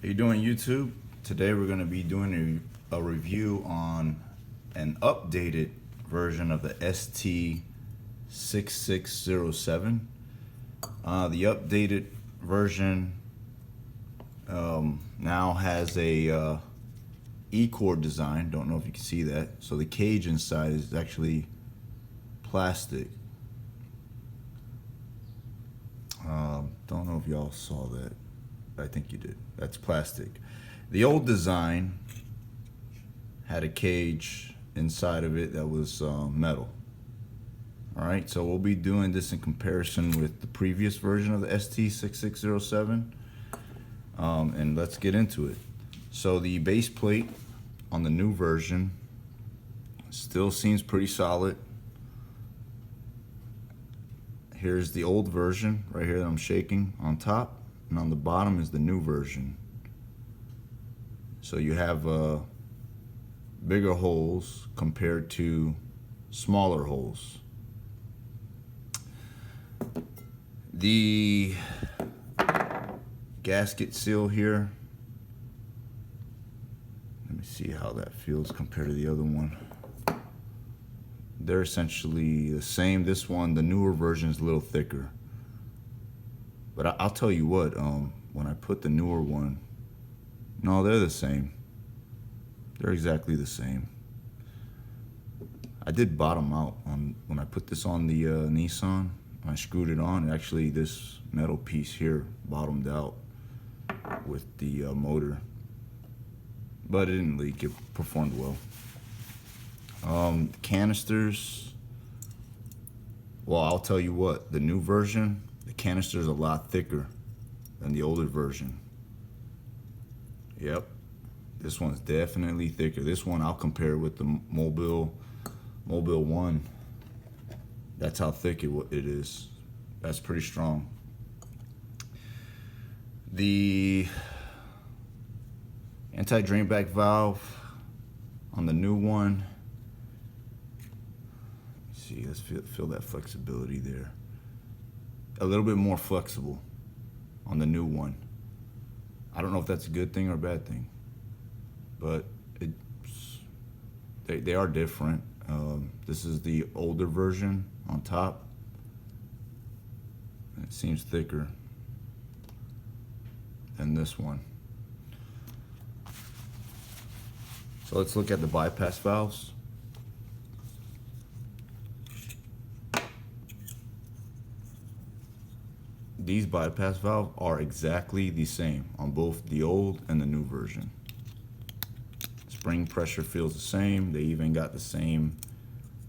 How you doing, YouTube? Today we're going to be doing a review on an updated version of the ST6607. The updated version now has a E-core design. Don't know if you can see that. So the cage inside is actually plastic. Don't know if y'all saw that. I think you did. That's plastic. The old design had a cage inside of it that was metal. Alright, so we'll be doing this in comparison with the previous version of the ST6607. And let's get into it. So the base plate on the new version still seems pretty solid. Here's the old version right here that I'm shaking on top, and on the bottom is the new version. So you have bigger holes compared to smaller holes. The gasket seal here, let me see how that feels compared to the other one. They're essentially the same. This one, the newer version, is a little thicker. But I'll tell you what, when I put the newer one, no, they're the same. They're exactly the same. I did bottom out on when I put this on the Nissan. I screwed it on. Actually, this metal piece here bottomed out with the motor, but it didn't leak. It performed well. Canisters, well, I'll tell you what, the new version, the canister is a lot thicker than the older version. Yep, this one's definitely thicker. This one I'll compare with the Mobile 1. That's how thick it is. That's pretty strong. The anti-drain back valve on the new one, see, let's feel that flexibility there. A little bit more flexible on the new one. I don't know if that's a good thing or a bad thing, but they are different. This is the older version on top. It seems thicker than this one. So let's look at the bypass valves. These bypass valves are exactly the same on both the old and the new version. Spring pressure feels the same. They even got the same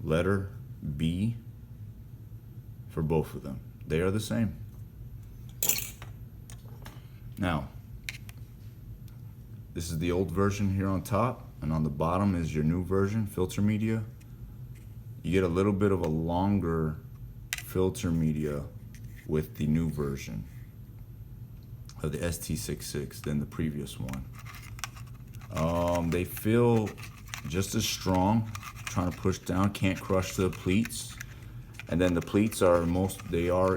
letter B for both of them. They are the same. Now, this is the old version here on top, and on the bottom is your new version, filter media. You get a little bit of a longer filter media with the new version of the ST66 than the previous one. They feel just as strong, trying to push down, can't crush the pleats. And then the pleats are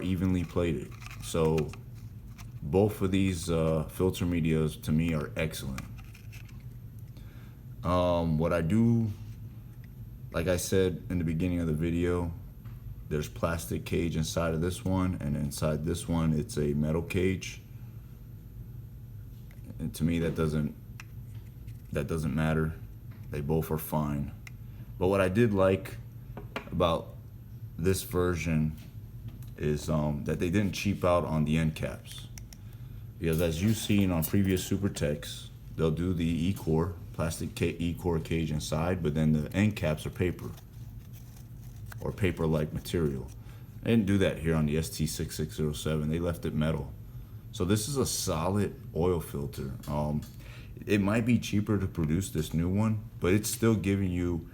evenly plated. So both of these filter medias to me are excellent. What I do, like I said in the beginning of the video, there's plastic cage inside of this one, and inside this one it's a metal cage. And to me that doesn't matter. They both are fine. But what I did like about this version is that they didn't cheap out on the end caps. Because as you've seen on previous Supertechs, they'll do the E-core, plastic E-core cage inside, but then the end caps are paper or paper-like material. They didn't do that here on the ST6607. They left it metal. So this is a solid oil filter. It might be cheaper to produce this new one, but it's still giving you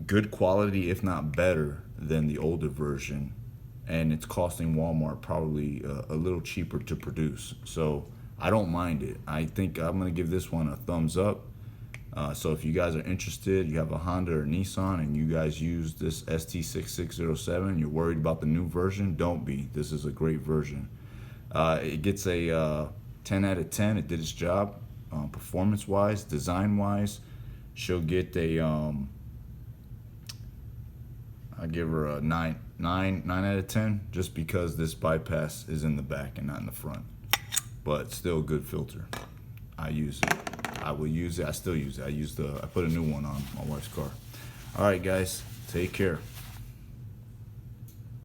good quality, if not better, than the older version. And it's costing Walmart probably a little cheaper to produce. So I don't mind it. I think I'm gonna give this one a thumbs up. So if you guys are interested, you have a Honda or Nissan and you guys use this ST6607, you're worried about the new version, don't be. This is a great version. It gets a 10 out of 10. It did its job, performance-wise, design-wise. She'll get a I give her a 9 out of 10, just because this bypass is in the back and not in the front. But still a good filter. I use it. I will use it. I still use it. I put a new one on my wife's car. All right, guys, take care.